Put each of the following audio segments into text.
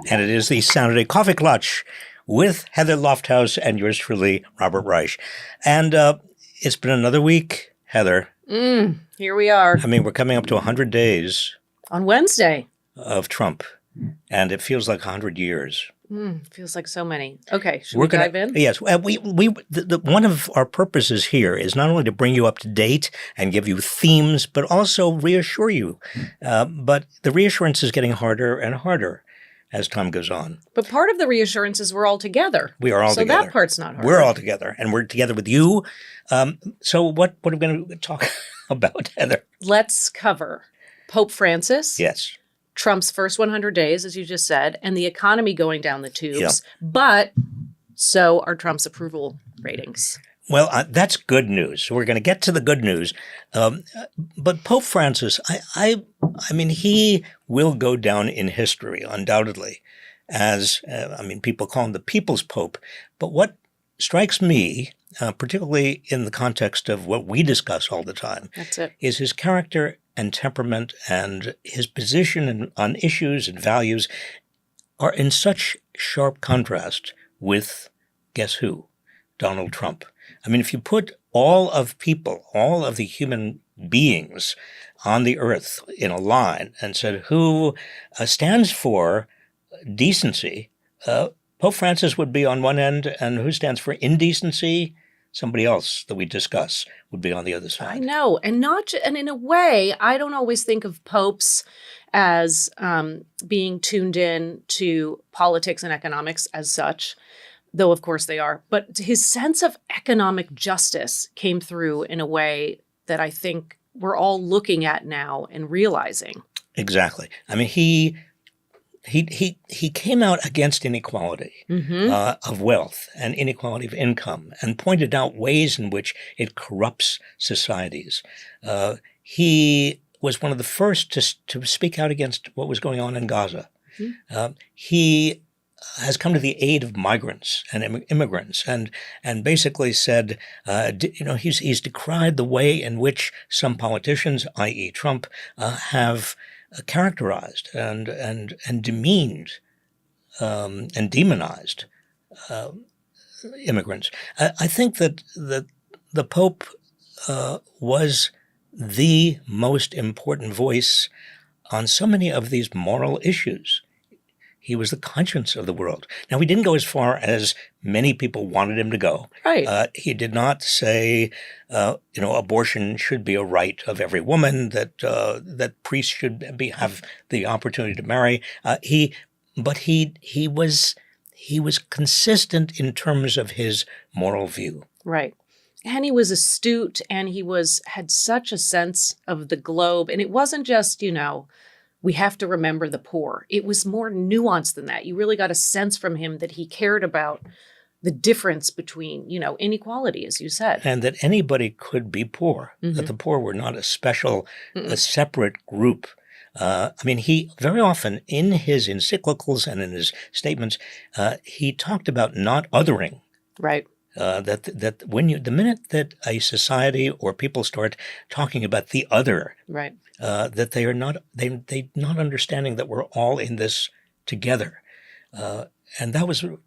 And it is the Saturday Coffee Klatch with Heather Lofthouse and yours truly, Robert Reich. And it's been another week, Heather. Here we are. I mean, we're coming up to 100 days. On Wednesday. Of Trump. And it feels like 100 years. Feels like so many. Okay, should we dive in? Yes. One of our purposes here is not only to bring you up to date and give you themes, but also reassure you. But the reassurance is getting harder and harder as time goes on. But part of the reassurance is we're all together. We are all together. So that part's not hard. We're all together, and we're together with you. So what are we going to talk about, Heather? Let's cover Pope Francis. Yes. Trump's first 100 days, as you just said, and the economy going down the tubes. Yeah. But so are Trump's approval ratings. Well, that's good news. We're going to get to the good news. But Pope Francis, I mean, he will go down in history, undoubtedly, as, people call him the people's pope. But what strikes me, particularly in the context of what we discuss all the time, is his character and temperament and his position on issues and values are in such sharp contrast with, guess who? Donald Trump. I mean, if you put all of people, all of the human beings on the earth in a line and said who stands for decency, Pope Francis would be on one end, and who stands for indecency? Somebody else that we discuss would be on the other side. I know. And in a way, I don't always think of popes as being tuned in to politics and economics as such, though of course they are. But his sense of economic justice came through in a way that I think we're all looking at now and realizing. Exactly. I mean, he came out against inequality of wealth and inequality of income and pointed out ways in which it corrupts societies. He was one of the first to speak out against what was going on in Gaza. He has come to the aid of migrants and immigrants and basically said, he's decried the way in which some politicians, i.e. Trump, have characterized and demeaned and demonized immigrants. I think that the Pope was the most important voice on so many of these moral issues. He was the conscience of the world. Now, he didn't go as far as many people wanted him to go. Right. He did not say, abortion should be a right of every woman, that priests should have the opportunity to marry. But he was consistent in terms of his moral view. Right. And he was astute, and he had such a sense of the globe. And it wasn't just, we have to remember the poor. It was more nuanced than that. You really got a sense from him that he cared about the difference between, inequality, as you said. And that anybody could be poor, that the poor were not a separate group. He very often in his encyclicals and in his statements, he talked about not othering. Right. That the minute that a society or people start talking about the other, right, that they are not not understanding that we're all in this together, and that was a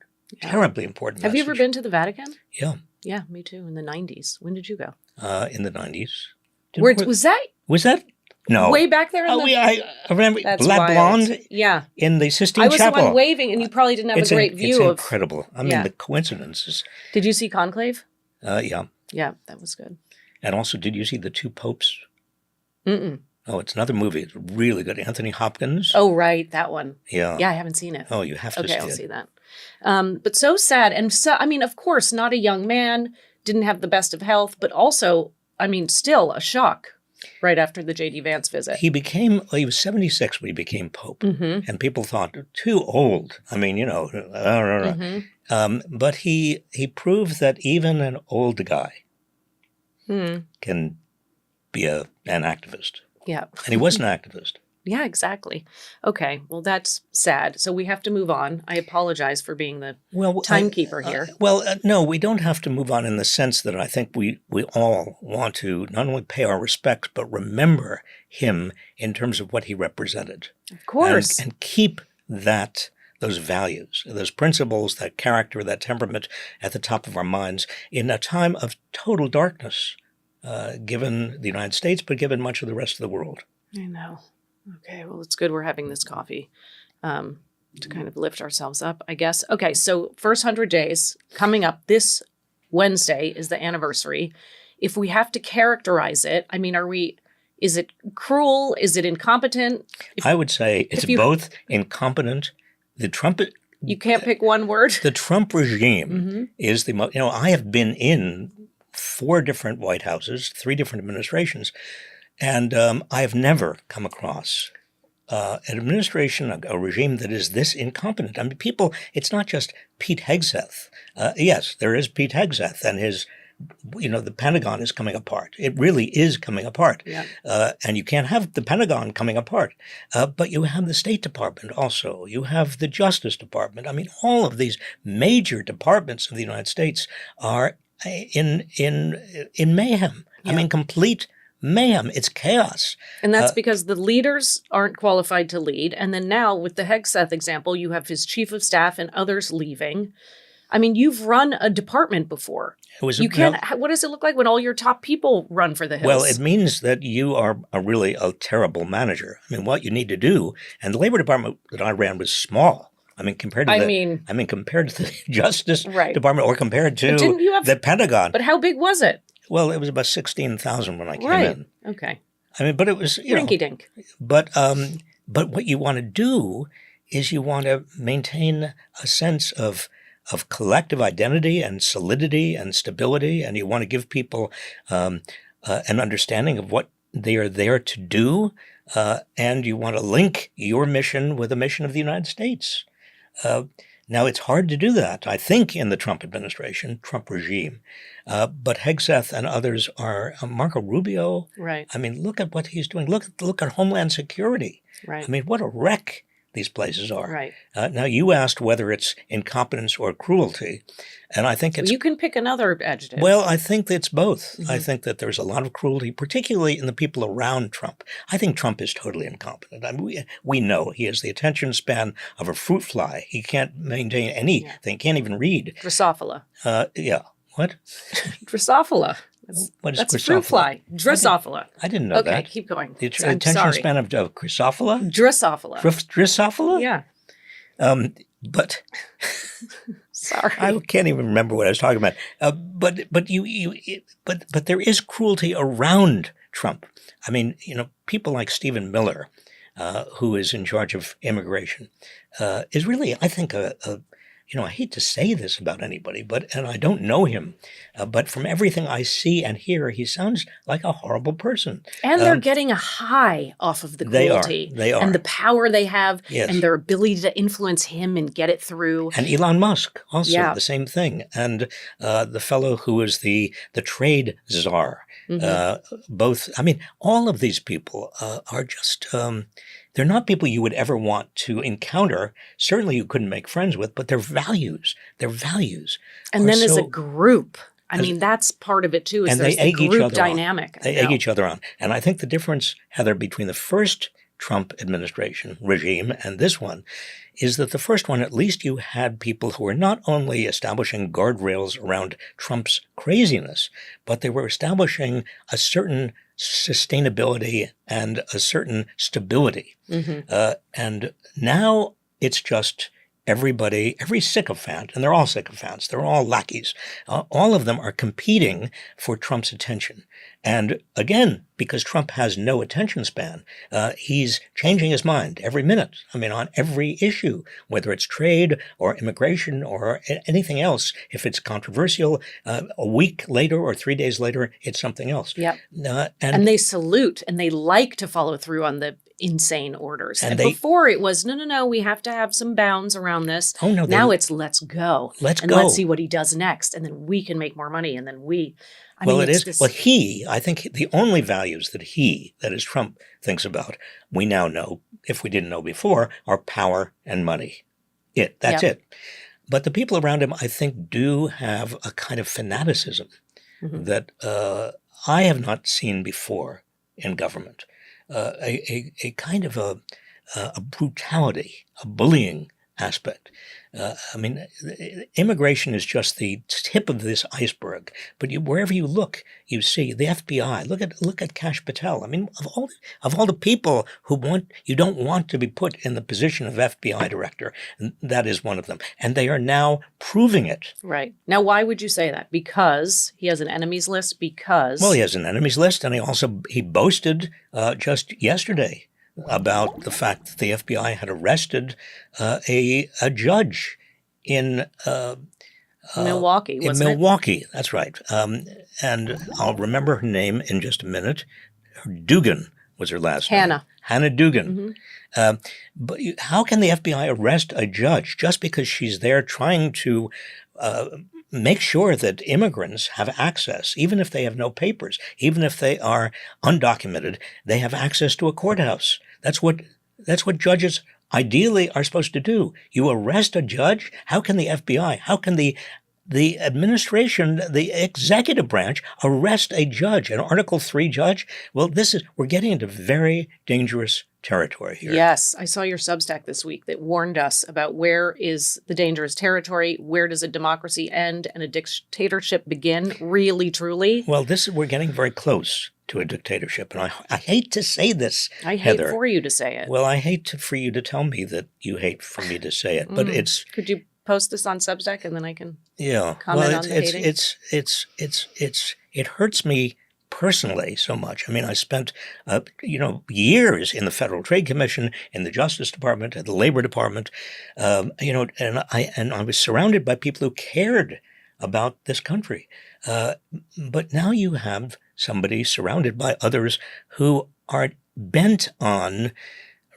terribly important. Have you ever been to the Vatican? Yeah. Yeah, me too. In the 90s. When did you go? In the 90s. Was that? No. Way back there? I remember That's La wild. Blonde in the Sistine Chapel. I was the one waving, and you probably didn't have a great view of... It's incredible. I mean, the coincidences. Did you see Conclave? Yeah. Yeah, that was good. And also, did you see The Two Popes? Mm-mm. Oh, it's another movie. It's really good. Anthony Hopkins. Oh, right. That one. Yeah. Yeah, I haven't seen it. Oh, you have to see it. Okay, I'll see that. But so sad. And so, of course, not a young man, didn't have the best of health, but also, still a shock. Right after the J.D. Vance visit. He was 76 when he became Pope. And people thought, too old. I don't know. But he proved that even an old guy can be an activist. Yeah. And he was an activist. Yeah, exactly. Okay, well, that's sad. So we have to move on. I apologize for being the timekeeper here. No, we don't have to move on in the sense that I think we all want to not only pay our respects, but remember him in terms of what he represented. Of course. And keep that those values, those principles, that character, that temperament at the top of our minds in a time of total darkness, given the United States, but given much of the rest of the world. I know. Okay, well, it's good we're having this coffee to kind of lift ourselves up, I guess. Okay, so first 100 days coming up this Wednesday is the anniversary. If we have to characterize it, I mean, is it cruel? Is it incompetent? I would say it's both incompetent. You can't pick one word. The Trump regime is the most, I have been in 4 different White Houses, 3 different administrations, and I have never come across an administration, a regime that is this incompetent. I mean, it's not just Pete Hegseth. Yes, there is Pete Hegseth and his, the Pentagon is coming apart. It really is coming apart. Yeah. And you can't have the Pentagon coming apart. But you have the State Department also. You have the Justice Department. I mean, all of these major departments of the United States are in mayhem. Yeah. I mean, complete mayhem. It's chaos. And that's because the leaders aren't qualified to lead. And then now with the Hegseth example, you have his chief of staff and others leaving. I mean, you've run a department before. What does it look like when all your top people run for the hills? Well, it means that you are really a terrible manager. I mean, what you need to do, and the Labor Department that I ran was small. I mean, compared to the Justice Department or compared to the Pentagon. But how big was it? Well, it was about 16,000 when I came in. Okay. I mean, but it was, rinky-dink. But what you want to do is you want to maintain a sense of collective identity and solidity and stability, and you want to give people an understanding of what they are there to do, and you want to link your mission with the mission of the United States. Now, it's hard to do that, I think, in the Trump administration, Trump regime. But Hegseth and others are Marco Rubio. Right. I mean, look at what he's doing. Look at Homeland Security. Right. I mean, what a wreck these places are. Right. Now, you asked whether it's incompetence or cruelty, and I think it's— You can pick another adjective. Well, I think it's both. I think that there's a lot of cruelty, particularly in the people around Trump. I think Trump is totally incompetent. I mean, we know he has the attention span of a fruit fly. He can't maintain anything, can't even read. Drosophila. Yeah. What? Drosophila. What is That's Drosophila? A fruit fly. Drosophila. I didn't know that. Okay, keep going. The attention span of Drosophila? Drosophila. Drosophila? Yeah. But sorry, I can't even remember what I was talking about. But there is cruelty around Trump. I mean, people like Stephen Miller, who is in charge of immigration, is really, I think, I hate to say this about anybody, and I don't know him, but from everything I see and hear, he sounds like a horrible person. And they're getting a high off of the cruelty. They are. And the power they have, yes, and their ability to influence him and get it through. And Elon Musk, also the same thing. And the fellow who is the trade czar. Both, I mean, all of these people are just— they're not people you would ever want to encounter. Certainly you couldn't make friends with, but their values. And then as a group, I mean, that's part of it too, is there's the group dynamic. They egg each other on. And I think the difference, Heather, between the first Trump administration regime and this one is that the first one, at least you had people who were not only establishing guardrails around Trump's craziness, but they were establishing a certain sustainability and a certain stability. And now it's just every sycophant, and they're all sycophants, they're all lackeys, all of them are competing for Trump's attention. And again, because Trump has no attention span, he's changing his mind every minute. I mean, on every issue, whether it's trade or immigration or anything else. If it's controversial, a week later or 3 days later, it's something else. Yep. And they salute and they like to follow through on the insane orders. And before it was, no, we have to have some bounds around this. Oh, no. Now it's let's go. Let's see what he does next. And then we can make more money. And then I think the only values that is Trump thinks about, we now know, if we didn't know before, are power and money. That's it. But the people around him, I think, do have a kind of fanaticism that I have not seen before in government. A kind of a brutality, a bullying aspect. I mean, immigration is just the tip of this iceberg. But wherever you look, you see the FBI. Look at Kash Patel. I mean, of all the people you don't want to be put in the position of FBI director, that is one of them. And they are now proving it. Right. Now, why would you say that? Because he has an enemies list? Because Well, he has an enemies list, and he boasted just yesterday about the fact that the FBI had arrested a judge in Milwaukee, in wasn't Milwaukee. That's right. And I'll remember her name in just a minute. Dugan was her last name. Hannah Dugan. Mm-hmm. But how can the FBI arrest a judge just because she's there trying to make sure that immigrants have access, even if they have no papers, even if they are undocumented, they have access to a courthouse. That's what judges ideally are supposed to do. You arrest a judge. How can the FBI, how can the administration, the executive branch, arrest a judge, an Article III judge? Well, we're getting into very dangerous territory here. Yes. I saw your Substack this week that warned us about where is the dangerous territory, where does a democracy end and a dictatorship begin, really, truly? Well, we're getting very close to a dictatorship. And I hate to say this, I Heather. hate for you to say it. Well, I hate for you to tell me that you hate for me to say it. But it's... Could you post this on Substack and then I can comment on the hating? It hurts me personally so much. I mean, I spent years in the Federal Trade Commission, in the Justice Department, at the Labor Department, and I was surrounded by people who cared about this country. But now you have somebody surrounded by others who are bent on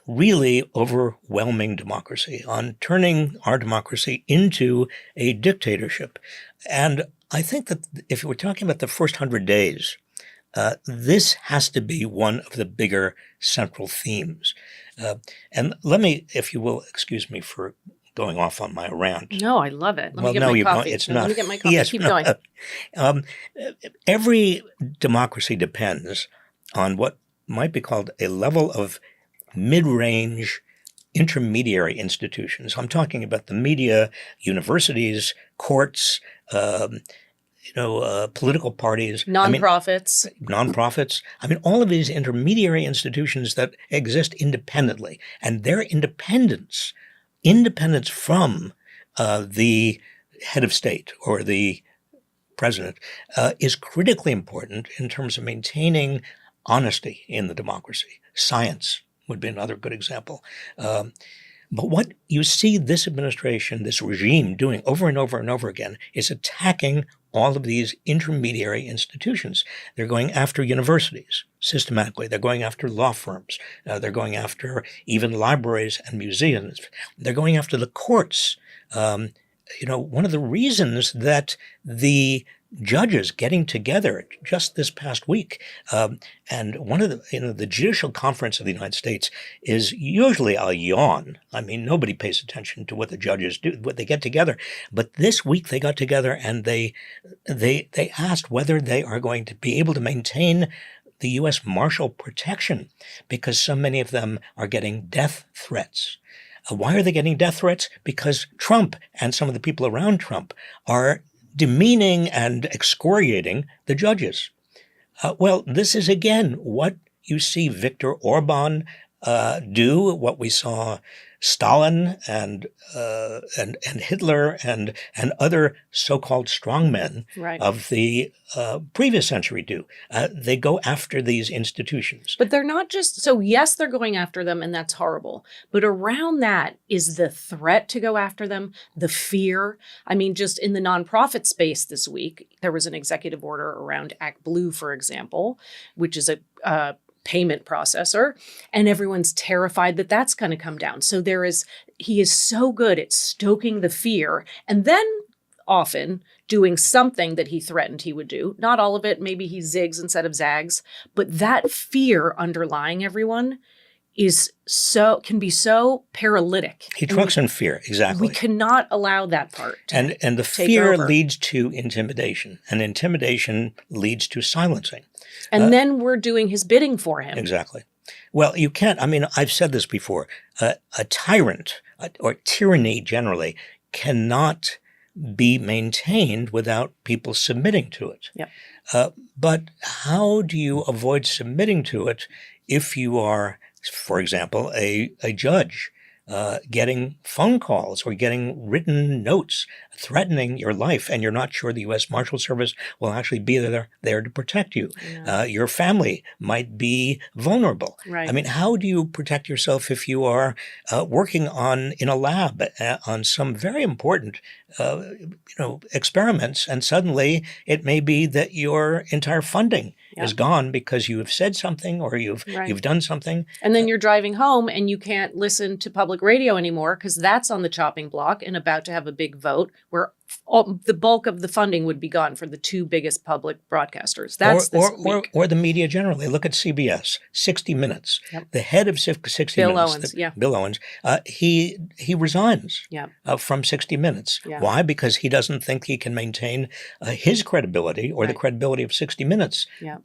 really overwhelming democracy, on turning our democracy into a dictatorship. And I think that if we're talking about the first 100 days, this has to be one of the bigger central themes. And let me, if you will, excuse me for going off on my rant. No, I love it. Let me get no, my you coffee. won't. It's not. Let me get my coffee. Yes, Keep no, going. Every democracy depends on what might be called a level of mid-range intermediary institutions. I'm talking about the media, universities, courts, political parties. Nonprofits. Nonprofits. I mean, all of these intermediary institutions that exist independently. And their independence from the head of state or the president is critically important in terms of maintaining honesty in the democracy. Science would be another good example. But what you see this administration, this regime doing over and over and over again is attacking all of these intermediary institutions. They're going after universities systematically. They're going after law firms. They're going after even libraries and museums. They're going after the courts. One of the reasons that the judges getting together just this past week, and one of the Judicial Conference of the United States is usually a yawn. I mean, nobody pays attention to what the judges do, what they get together. But this week they got together and they asked whether they are going to be able to maintain the U.S. Marshal protection because so many of them are getting death threats. Why are they getting death threats? Because Trump and some of the people around Trump are demeaning and excoriating the judges. Well, this is again what you see Viktor Orban do, what we saw Stalin and Hitler and other so-called strongmen of the previous century do. They go after these institutions. But they're not just, so yes, they're going after them and that's horrible. But around that is the threat to go after them, the fear. I mean, just in the nonprofit space this week, there was an executive order around Act Blue, for example, which is a payment processor, and everyone's terrified that that's going to come down. So he is so good at stoking the fear and then often doing something that he threatened he would do. Not all of it. Maybe he zigs instead of zags, but that fear underlying everyone can be so paralytic. He trucks in fear, exactly. We cannot allow that part. And the fear leads to intimidation, and intimidation leads to silencing. And then we're doing his bidding for him. Exactly. Well, you can't. I mean, I've said this before. A tyrant or tyranny generally cannot be maintained without people submitting to it. Yep. But how do you avoid submitting to it if you are, for example, a judge getting phone calls or getting written notes threatening your life, and you're not sure the U.S. Marshal Service will actually be there to protect you? Yeah. Your family might be vulnerable. Right. I mean, how do you protect yourself if you are working in a lab on some very important experiments, and suddenly it may be that your entire funding Yep. is gone because you have said something or you've done something. And then you're driving home and you can't listen to public radio anymore because that's on the chopping block and about to have a big vote where the bulk of the funding would be gone for the two biggest public broadcasters. That's this week. Or the media generally. Look at CBS, 60 Minutes. Yep. The head of 60 Bill Minutes, Owens, Bill Owens, he resigns Yeah. from 60 Minutes. Yeah. Why? Because he doesn't think he can maintain his credibility or the Right. credibility of 60 Minutes Yeah.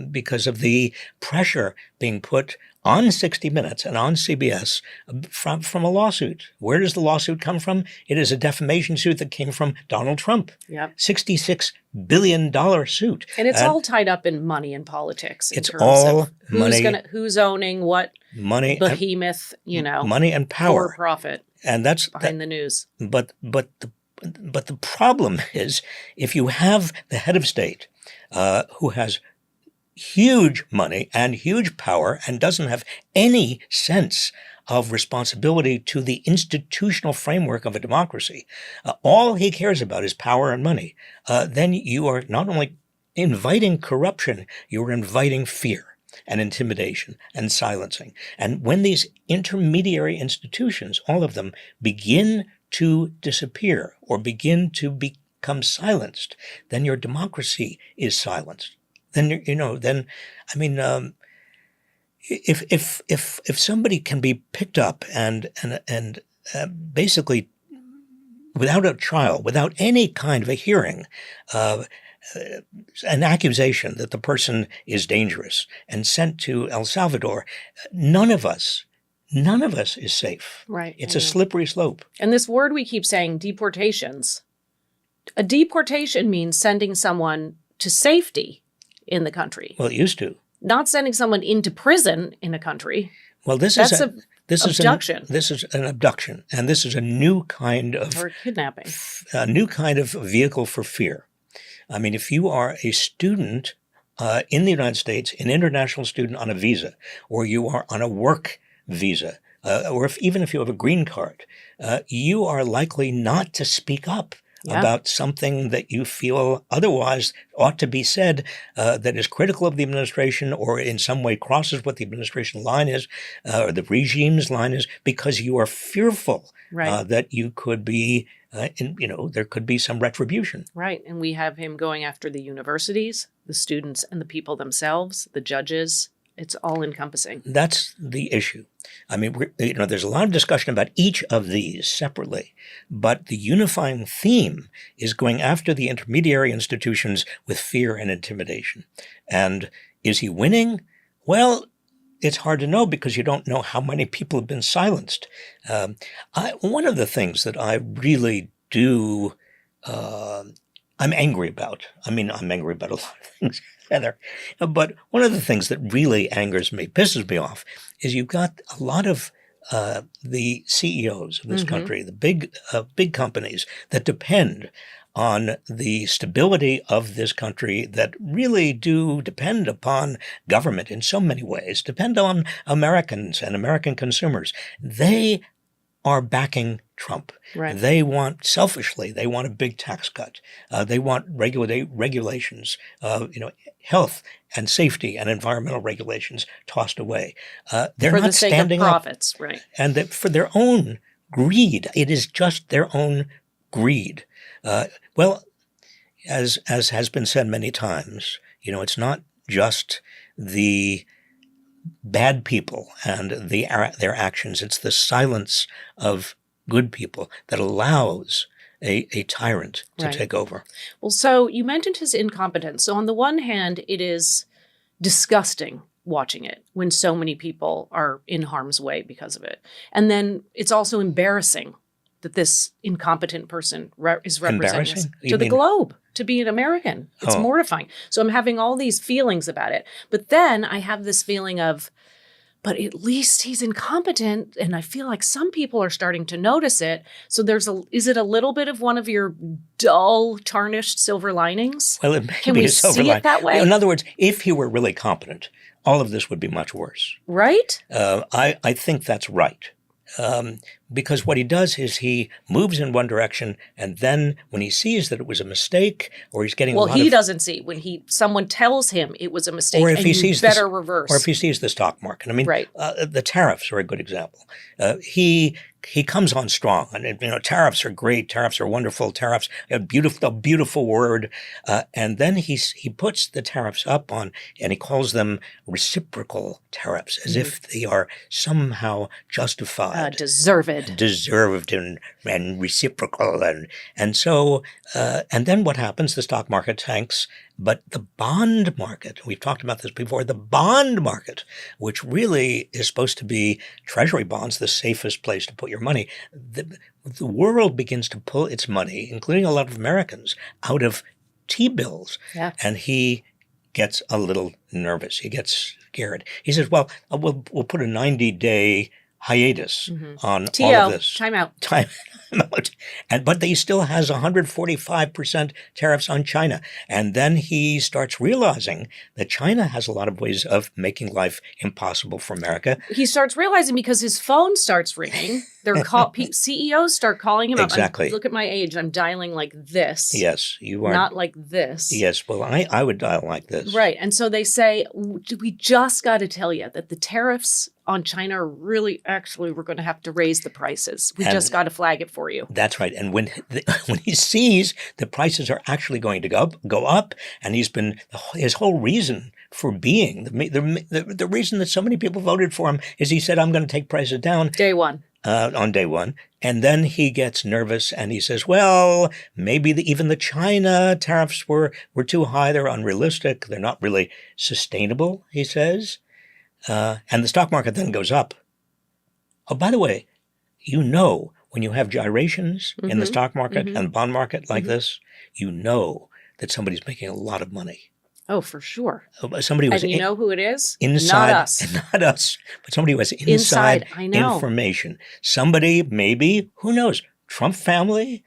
because of the pressure being put on 60 Minutes and on CBS from a lawsuit. Where does the lawsuit come from? It is a defamation suit that came from Donald Trump. Yep. $66 billion suit. And it's all tied up in money and politics. It's terms all of money. Who's owning what Money, behemoth, money and power. for profit And that's behind the news. But the problem is, if you have the head of state who has huge money and huge power and doesn't have any sense of responsibility to the institutional framework of a democracy, all he cares about is power and money, then you are not only inviting corruption, you are inviting fear and intimidation and silencing. And when these intermediary institutions, all of them, begin to disappear or begin to become silenced, then your democracy is silenced. Then if somebody can be picked up and basically without a trial, without any kind of a hearing, an accusation that the person is dangerous and sent to El Salvador, none of us is safe. Right. It's a slippery slope. And this word we keep saying, deportations. A deportation means sending someone to safety in the country. Well, it used to. Not sending someone into prison in a country. Well, this That's is abduction. This is an abduction, and this is a new kind of Or kidnapping. a new kind of vehicle for fear. I mean, if you are a student in the United States, an international student on a visa, or you are on a work visa, or even if you have a green card, you are likely not to speak up about something that you feel otherwise ought to be said that is critical of the administration or in some way crosses what the administration line is or the regime's line is, because you are fearful that you could be, there could be some retribution. Right. And we have him going after the universities, the students and the people themselves, the judges. It's all encompassing. That's the issue. I mean, there's a lot of discussion about each of these separately, but the unifying theme is going after the intermediary institutions with fear and intimidation. And is he winning? Well, it's hard to know because you don't know how many people have been silenced. One of the things that I really do, I'm angry about. I mean, I'm angry about a lot of things, Heather. But one of the things that really angers me, pisses me off, is you've got a lot of the CEOs of this country, the big companies that depend on the stability of this country, that really do depend upon government in so many ways, depend on Americans and American consumers. They are backing Trump. Right. They want, selfishly, they want a big tax cut. They want regulations, health and safety and environmental regulations tossed away. They're for not the sake standing of up. profits, right? And that for their own greed. It is just their own greed. Well, as has been said many times, it's not just the bad people and their actions. It's the silence of good people that allows a tyrant to take over. Well, so you mentioned his incompetence. So on the one hand, it is disgusting watching it when so many people are in harm's way because of it. And then it's also embarrassing that this incompetent person is representing us to the globe, to be an American. It's mortifying. So I'm having all these feelings about it. But then I have this feeling of, but at least he's incompetent. And I feel like some people are starting to notice it. So is it a little bit of one of your dull, tarnished silver linings? Well, it may Can be we a silver see it that way? In other words, if he were really competent, all of this would be much worse. Right? I think that's right. Because what he does is he moves in one direction, and then when he sees that it was a mistake, or he's getting he doesn't see when someone tells him it was a mistake, or if and he sees reverse, or if he sees the stock market. I mean, right. The tariffs are a good example. He comes on strong, and tariffs are great. Tariffs are wonderful. Tariffs, a beautiful word. And then he puts the tariffs up on, and he calls them reciprocal tariffs, as if they are somehow justified, deserved, and reciprocal, and so and then what happens? The stock market tanks. But the bond market, we've talked about this before, the bond market, which really is supposed to be treasury bonds, the safest place to put your money, the world begins to pull its money, including a lot of Americans, out of T-bills. Yeah. And he gets a little nervous. He gets scared. He says, well, we'll put a 90-day hiatus on all of this. Time out. But he still has 145% tariffs on China. And then he starts realizing that China has a lot of ways of making life impossible for America. He starts realizing because his phone starts ringing. CEOs start calling him up. Exactly. Look at my age. I'm dialing like this. Yes, you are. Not like this. Yes, well, I would dial like this. Right. And so they say, we just got to tell you that the tariffs on China are really, actually, we're going to have to raise the prices. We just got to flag it for you. That's right. And when he sees the prices are actually going to go up, and his whole reason for being, the reason that so many people voted for him is he said, I'm going to take prices down. Day one. On day one. And then he gets nervous and he says, well, maybe even the China tariffs were too high. They're unrealistic. They're not really sustainable, he says. And the stock market then goes up. Oh, by the way, when you have gyrations in the stock market and the bond market like this, that somebody's making a lot of money. Oh, for sure. Somebody was and you know who it is? Inside, not us. Not us, but somebody was inside I know. Information. Somebody, maybe, who knows? Trump family?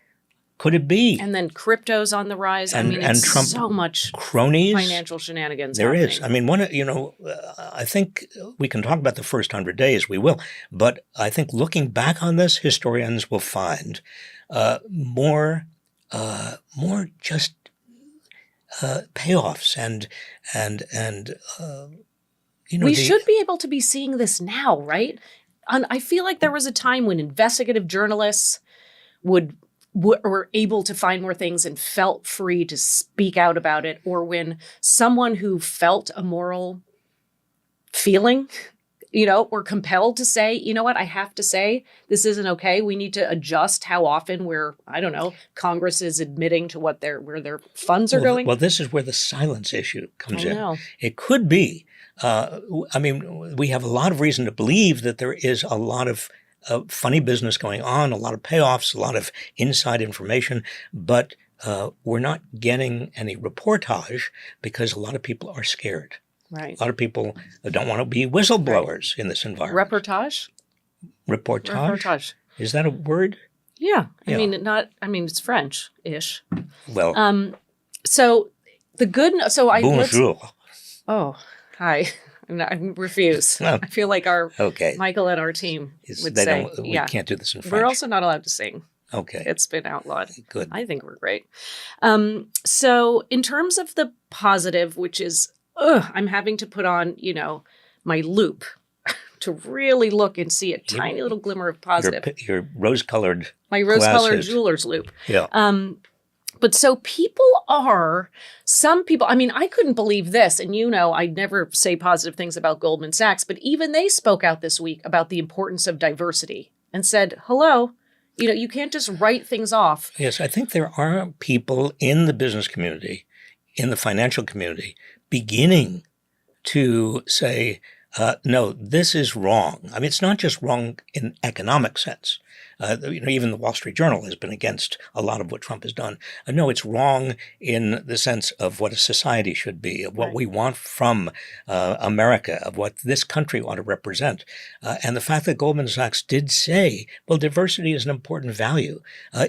Could it be? And then crypto's on the rise. And Trump so much cronies, financial shenanigans. There happening. is. I mean, I think we can talk about the first 100 days. We will, but I think looking back on this, historians will find more just payoffs and we should be able to be seeing this now, right? I feel like there was a time when investigative journalists were able to find more things and felt free to speak out about it, or when someone who felt a moral feeling, were compelled to say, you know what, I have to say this isn't okay. We need to adjust how often Congress is admitting to where their funds are going. Well, this is where the silence issue comes in. Know. It could be. We have a lot of reason to believe that there is a lot of funny business going on, a lot of payoffs, a lot of inside information, but we're not getting any reportage because a lot of people are scared. Right. A lot of people don't want to be whistleblowers in this environment. Reportage? Is that a word? Yeah. I mean, it's French-ish. Well. So the good, so I. Bonjour. Hi. I refuse. No. I feel like Michael and our team would say, we can't do this in French. We're also not allowed to sing. Okay. It's been outlawed. Good. I think we're great. So in terms of the positive, which is, I'm having to put on, my loop to really look and see a tiny little glimmer of positive. Your rose-colored My rose-colored jeweler's loop. Yeah. But so some people, I couldn't believe this. And I never say positive things about Goldman Sachs, but even they spoke out this week about the importance of diversity and said, hello, you can't just write things off. Yes, I think there are people in the business community, in the financial community, beginning to say, no, this is wrong. I mean, it's not just wrong in economic sense. Even the Wall Street Journal has been against a lot of what Trump has done. No, it's wrong in the sense of what a society should be, of what we want from America, of what this country ought to represent. And the fact that Goldman Sachs did say, well, diversity is an important value,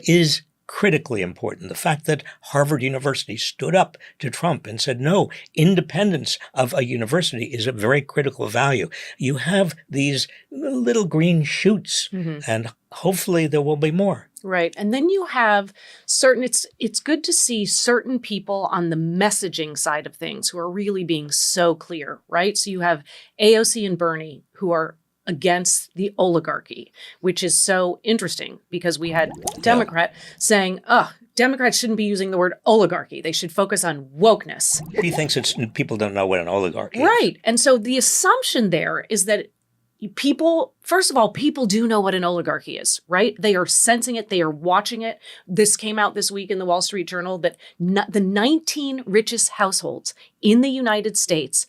is critically important. The fact that Harvard University stood up to Trump and said, no, independence of a university is a very critical value. You have these little green shoots, and hopefully there will be more. Right. And then you have it's good to see certain people on the messaging side of things who are really being so clear, right? So you have AOC and Bernie who are against the oligarchy, which is so interesting because we had a Democrat saying, Democrats shouldn't be using the word oligarchy. They should focus on wokeness. He thinks people don't know what an oligarchy is. Right. And so the assumption there is that first of all, people do know what an oligarchy is, right? They are sensing it. They are watching it. This came out this week in the Wall Street Journal that the 19 richest households in the United States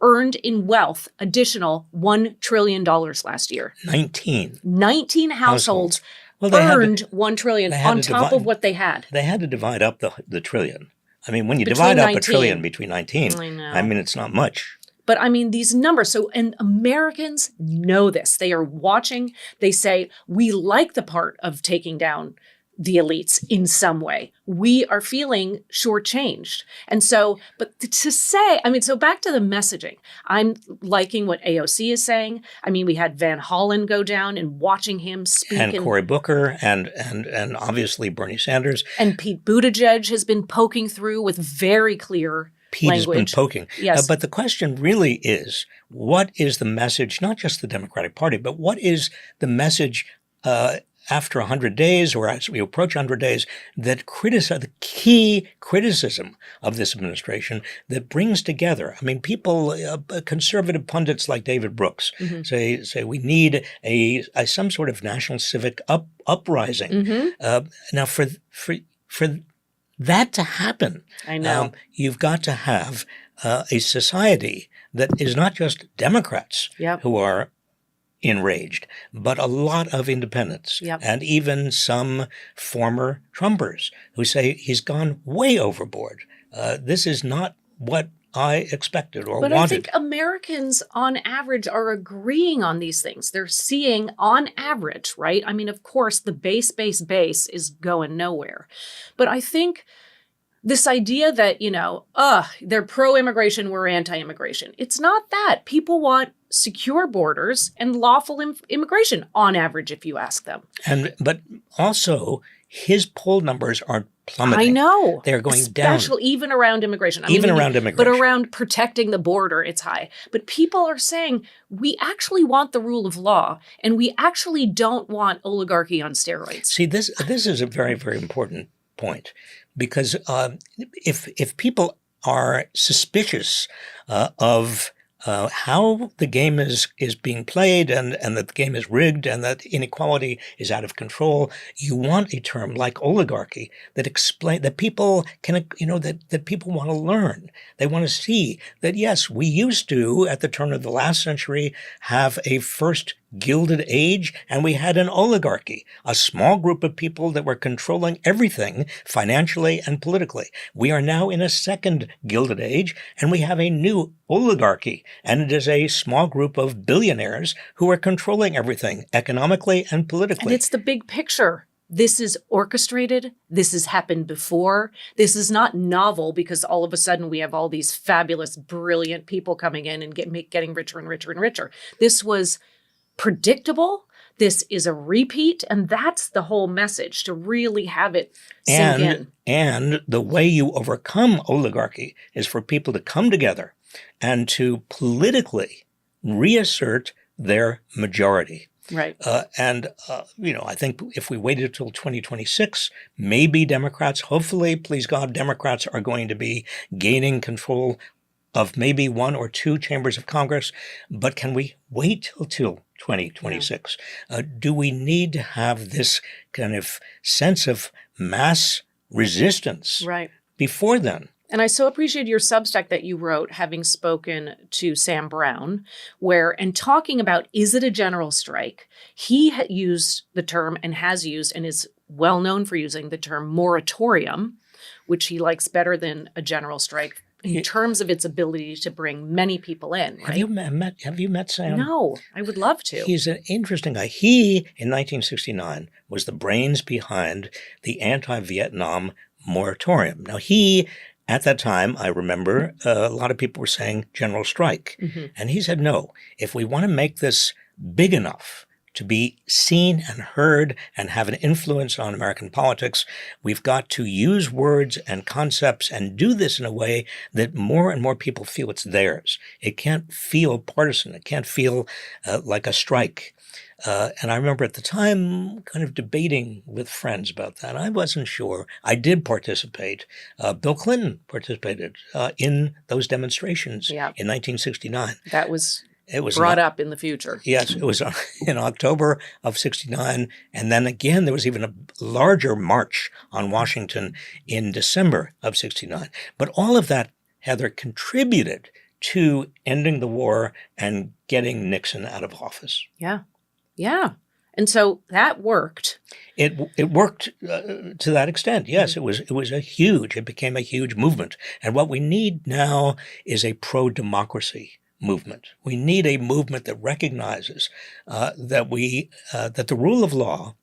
earned in wealth additional $1 trillion last year. 19 households earned $1 trillion on top of what they had. They had to divide up the trillion. I mean, when you divide up 19. A trillion between 19, I mean, it's not much. But I mean, these numbers, and Americans know this. They are watching. They say, we like the part of taking down the elites in some way. We are feeling shortchanged. And so, but to say, I mean, so back to the messaging, I'm liking what AOC is saying. I mean, we had Van Hollen go down and watching him speak. And Cory Booker and obviously Bernie Sanders. And Pete Buttigieg has been poking through with very clear Pete language. Has been poking. Yes. But the question really is, what is the message, not just the Democratic Party, but what is the message after 100 days or as we approach 100 days that the key criticism of this administration that brings together, I mean, people, conservative pundits like David Brooks say we need some sort of national civic uprising. Now for that to happen, I know. You've got to have a society that is not just Democrats who are enraged, but a lot of independents and even some former Trumpers who say he's gone way overboard. This is not what I expected or wanted. But I think Americans on average are agreeing on these things. They're seeing on average, right? I mean, of course, the base is going nowhere. But I think this idea that, they're pro-immigration, we're anti-immigration. It's not that. People want secure borders and lawful immigration on average, if you ask them. But also, his poll numbers are plummeting. I know. They're going down. Especially even around immigration. But around protecting the border, it's high. But people are saying, we actually want the rule of law, and we actually don't want oligarchy on steroids. See, this is a very, very important point. Because if people are suspicious of how the game is being played and that the game is rigged and that inequality is out of control, you want a term like oligarchy that people can, that people want to learn. They want to see that, yes, we used to, at the turn of the last century, have a first Gilded Age, and we had an oligarchy, a small group of people that were controlling everything financially and politically. We are now in a second Gilded Age, and we have a new oligarchy, and it is a small group of billionaires who are controlling everything economically and politically. And it's the big picture. This is orchestrated. This has happened before. This is not novel because all of a sudden we have all these fabulous, brilliant people coming in and getting richer and richer and richer. This was predictable. This is a repeat. And that's the whole message, to really have it sink in. And the way you overcome oligarchy is for people to come together and to politically reassert their majority. Right. I think if we waited until 2026, maybe Democrats, hopefully, please God, Democrats are going to be gaining control of maybe one or two chambers of Congress. But can we wait till 2026? Do we need to have this kind of sense of mass resistance before then? And I so appreciate your Substack that you wrote, having spoken to Sam Brown, and talking about, is it a general strike? He used the term and has used and is well known for using the term moratorium, which he likes better than a general strike in terms of its ability to bring many people in. Right? Have you met Sam? No, I would love to. He's an interesting guy. He, in 1969, was the brains behind the anti-Vietnam moratorium. Now, at that time, I remember a lot of people were saying general strike. Mm-hmm. And he said, no, if we want to make this big enough to be seen and heard and have an influence on American politics, we've got to use words and concepts and do this in a way that more and more people feel it's theirs. It can't feel partisan. It can't feel like a strike. And I remember at the time kind of debating with friends about that. I wasn't sure. I did participate. Bill Clinton participated in those demonstrations in 1969. It was brought up in the future. Yes, it was in October of 69. And then again, there was even a larger march on Washington in December of 69. But all of that, Heather, contributed to ending the war and getting Nixon out of office. Yeah. Yeah. And so that worked. It worked to that extent. Yes, it became a huge movement. And what we need now is a pro-democracy movement. We need a movement that recognizes that the rule of law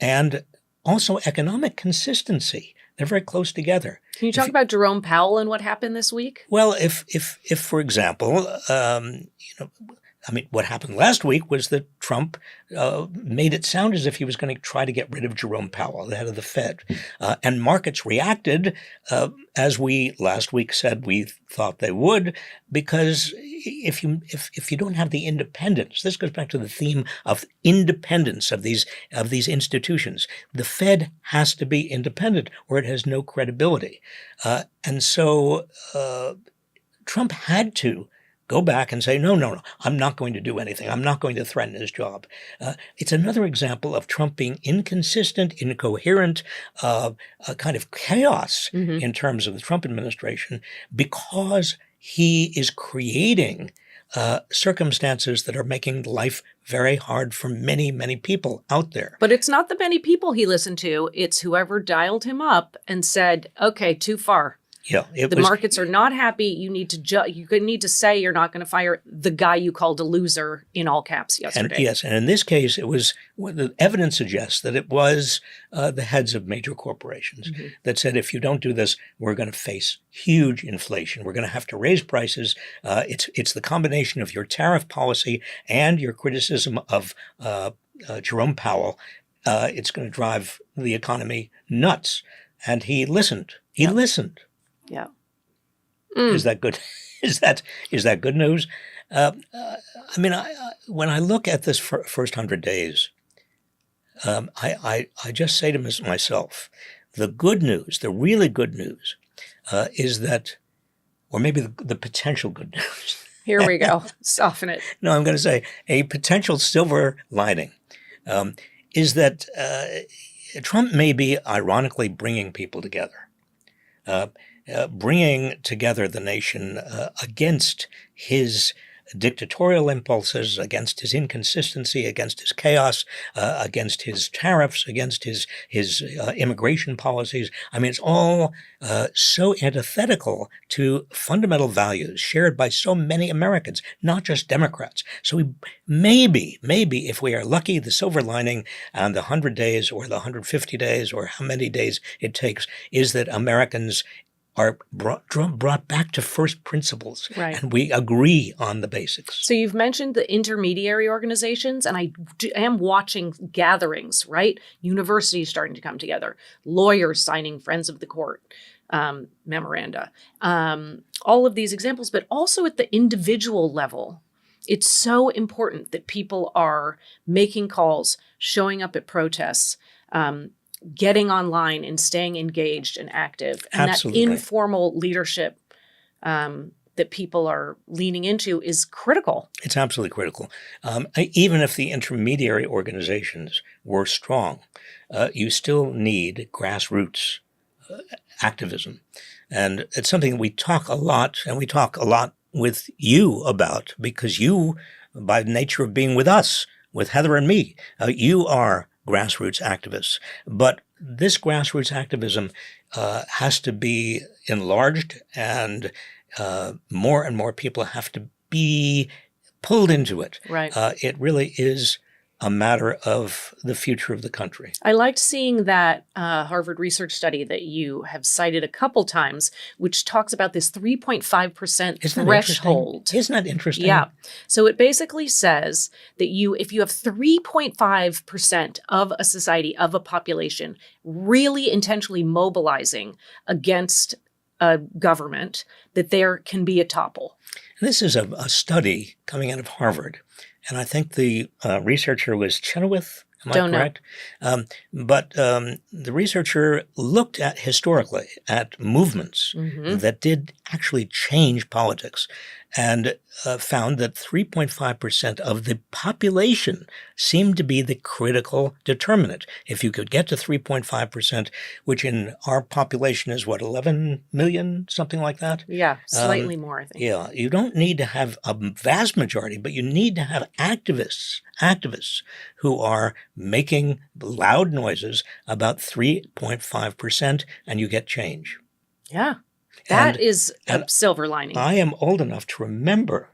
and also economic consistency, they're very close together. Can you talk about Jerome Powell and what happened this week? Well, if for example, what happened last week was that Trump made it sound as if he was going to try to get rid of Jerome Powell, the head of the Fed. And markets reacted, as we last week said we thought they would, because if you don't have the independence, this goes back to the theme of independence of these institutions. The Fed has to be independent or it has no credibility. And so Trump had to go back and say, no, I'm not going to do anything. I'm not going to threaten his job. It's another example of Trump being inconsistent, incoherent, a kind of chaos in terms of the Trump administration, because he is creating circumstances that are making life very hard for many, many people out there. But it's not the many people he listened to. It's whoever dialed him up and said, okay, too far. Yeah, markets are not happy. You need to say you're not going to fire the guy you called a loser in all caps yesterday. And in this case, the evidence suggests that it was the heads of major corporations that said, if you don't do this, we're going to face huge inflation. We're going to have to raise prices. It's the combination of your tariff policy and your criticism of Jerome Powell. It's going to drive the economy nuts. And he listened. He listened. Yeah. Is that good? Is that good news? When I look at this first 100 days, I just say to myself, the good news, the really good news, is that, or maybe the potential good news. Here we go. Soften it. No, I'm going to say a potential silver lining is that Trump may be ironically bringing people together. Bringing together the nation against his dictatorial impulses, against his inconsistency, against his chaos, against his tariffs, against his immigration policies. It's all so antithetical to fundamental values shared by so many Americans, not just Democrats. So maybe if we are lucky, the silver lining on the 100 days or the 150 days or how many days it takes is that Americans are brought back to first principles, right, and we agree on the basics. So you've mentioned the intermediary organizations, and I am watching gatherings, right? Universities starting to come together, lawyers signing Friends of the Court memoranda, all of these examples, but also at the individual level. It's so important that people are making calls, showing up at protests, getting online and staying engaged and active. And Absolutely. That informal leadership that people are leaning into is critical. It's absolutely critical. Even if the intermediary organizations were strong, you still need grassroots activism. And it's something we talk a lot, and we talk a lot with you about, because you, by nature of being with us, with Heather and me, you are grassroots activists. But this grassroots activism has to be enlarged, and more and more people have to be pulled into it. Right. It really is a matter of the future of the country. I liked seeing that Harvard research study that you have cited a couple times, which talks about this 3.5% threshold. Isn't that interesting? Yeah. So it basically says that if you have 3.5% of a society, of a population, really intentionally mobilizing against a government, that there can be a topple. This is a study coming out of Harvard. And I think the researcher was Chenoweth. Am I correct? But the researcher looked at historically at movements that did actually change politics, and found that 3.5% of the population seemed to be the critical determinant. If you could get to 3.5%, which in our population is what, 11 million, something like that? Yeah, slightly more, I think. Yeah, you don't need to have a vast majority, but you need to have activists who are making loud noises about 3.5%, and you get change. Yeah. That is a silver lining. I am old enough to remember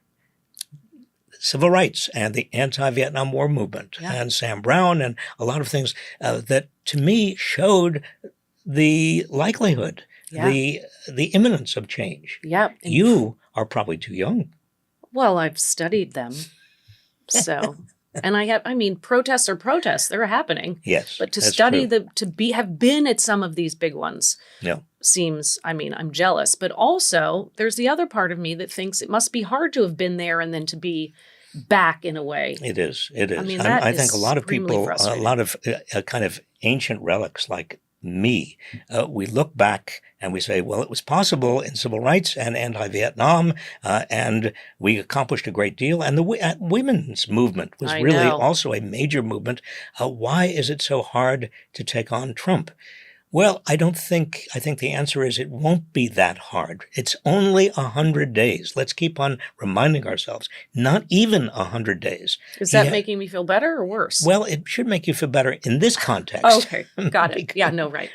civil rights and the anti-Vietnam War movement and Sam Brown and a lot of things that to me showed the likelihood, the imminence of change. Yeah. You are probably too young. Well, I've studied them. So, and protests are protests. They're happening. Yes. But to study have been at some of these big ones. Yeah. Seems, I'm jealous, but also there's the other part of me that thinks it must be hard to have been there and then to be back in a way. It is. It is. I think a lot of people, a lot of kind of ancient relics like me, we look back and we say, well, it was possible in civil rights and anti-Vietnam, and we accomplished a great deal. And the women's movement was really also a major movement. Why is it so hard to take on Trump? Well, I think the answer is it won't be that hard. It's only 100 days. Let's keep on reminding ourselves, not even 100 days. Is that making me feel better or worse? Well, it should make you feel better in this context. Okay, got it. Right.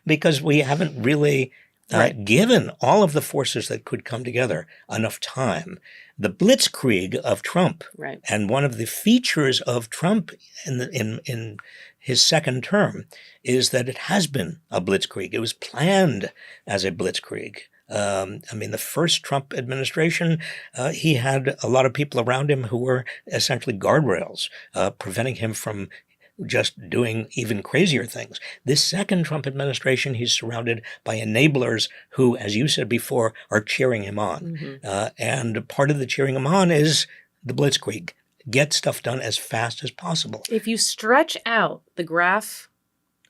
Because we haven't really given all of the forces that could come together enough time. The blitzkrieg of Trump, and one of the features of Trump in his second term is that it has been a blitzkrieg. It was planned as a blitzkrieg. The first Trump administration, he had a lot of people around him who were essentially guardrails, preventing him from just doing even crazier things. This second Trump administration, he's surrounded by enablers who, as you said before, are cheering him on. And part of the cheering him on is the blitzkrieg. Get stuff done as fast as possible. If you stretch out the graph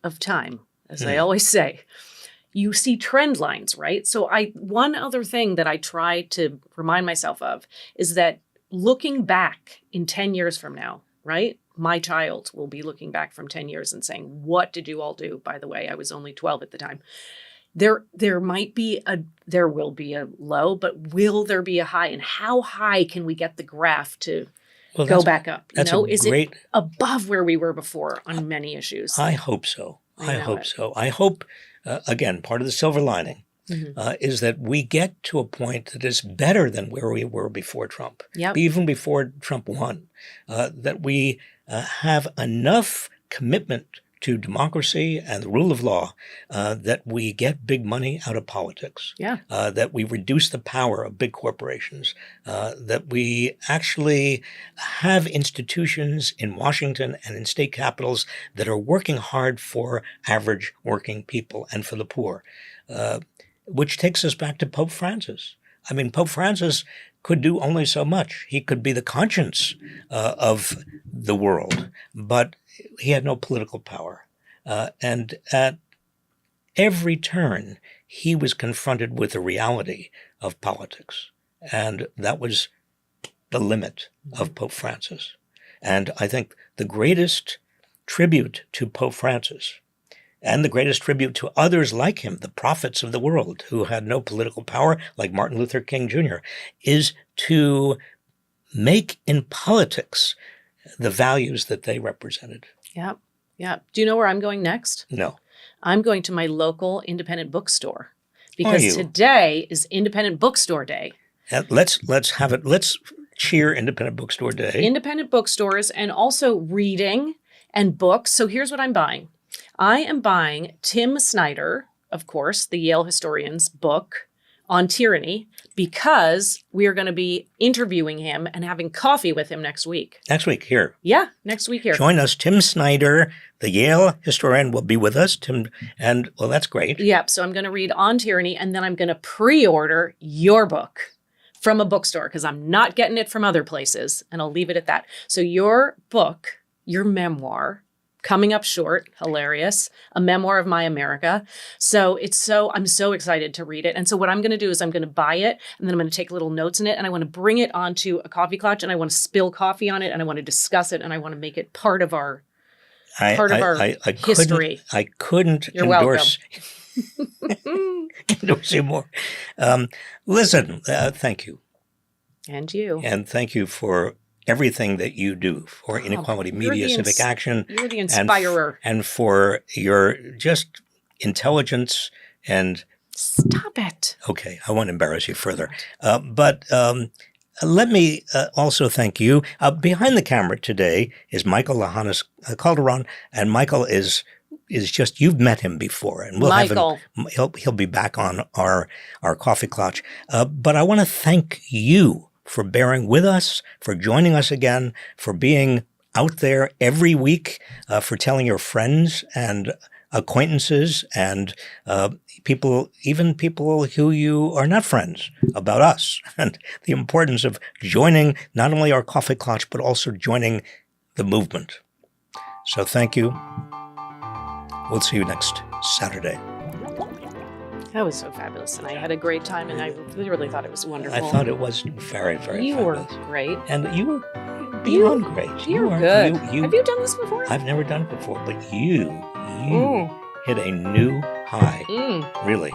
of time, as I always say, you see trend lines, right? So one other thing that I try to remind myself of is that looking back in 10 years from now, right? My child will be looking back from 10 years and saying, what did you all do? By the way, I was only 12 at the time. There will be a low, but will there be a high? And how high can we get the graph to go back up? Is it above where we were before on many issues? I hope so. I hope, again, part of the silver lining is that we get to a point that is better than where we were before Trump, even before Trump won, that we have enough commitment to democracy and the rule of law that we get big money out of politics, that we reduce the power of big corporations, that we actually have institutions in Washington and in state capitals that are working hard for average working people and for the poor, which takes us back to Pope Francis. Pope Francis could do only so much. He could be the conscience of the world, but he had no political power. And at every turn, he was confronted with the reality of politics. And that was the limit of Pope Francis. And I think the greatest tribute to Pope Francis and the greatest tribute to others like him, the prophets of the world who had no political power, like Martin Luther King Jr., is to make in politics the values that they represented. Yeah. Yeah. Do you know where I'm going next? No. I'm going to my local independent bookstore Are because you? today is Independent Bookstore Day. Let's have it. Let's cheer Independent Bookstore Day. Independent bookstores and also reading and books. So here's what I'm buying. I am buying Tim Snyder, of course, the Yale historian's book on tyranny, because we are going to be interviewing him and having coffee with him next week. Next week here. Yeah, next week here. Join us. Tim Snyder, the Yale historian, will be with us. Tim, and well, that's great. Yep. So I'm going to read On Tyranny, and then I'm going to pre-order your book from a bookstore because I'm not getting it from other places, and I'll leave it at that. So your book, your memoir, coming up short, hilarious, a memoir of my America. So I'm so excited to read it. And so what I'm going to do is I'm going to buy it, and then I'm going to take little notes in it, and I want to bring it onto a coffee Klatch, and I want to spill coffee on it, and I want to discuss it, and I want to make it part of our history. I couldn't You're endorse you more. Listen, thank you. And you. And thank you for everything that you do for Inequality Media, Civic Action. You're the inspirer. And for your just intelligence and... Stop it. Okay, I won't embarrass you further. But let me also thank you. Behind the camera today is Michael Lahanas Calderon, and Michael is just, you've met him before, and we'll have him. He'll be back on our coffee Klatch. But I want to thank you for bearing with us, for joining us again, for being out there every week, for telling your friends and acquaintances and people, even people who you are not friends, about us and the importance of joining not only our coffee Klatch, but also joining the movement. So thank you. We'll see you next Saturday. That was so fabulous, and I had a great time, and I really thought it was wonderful. I thought it was very, very You fabulous. were great. And you were beyond great. You're are good. You, Have you done this before? I've never done it before, but you hit a new high. Really.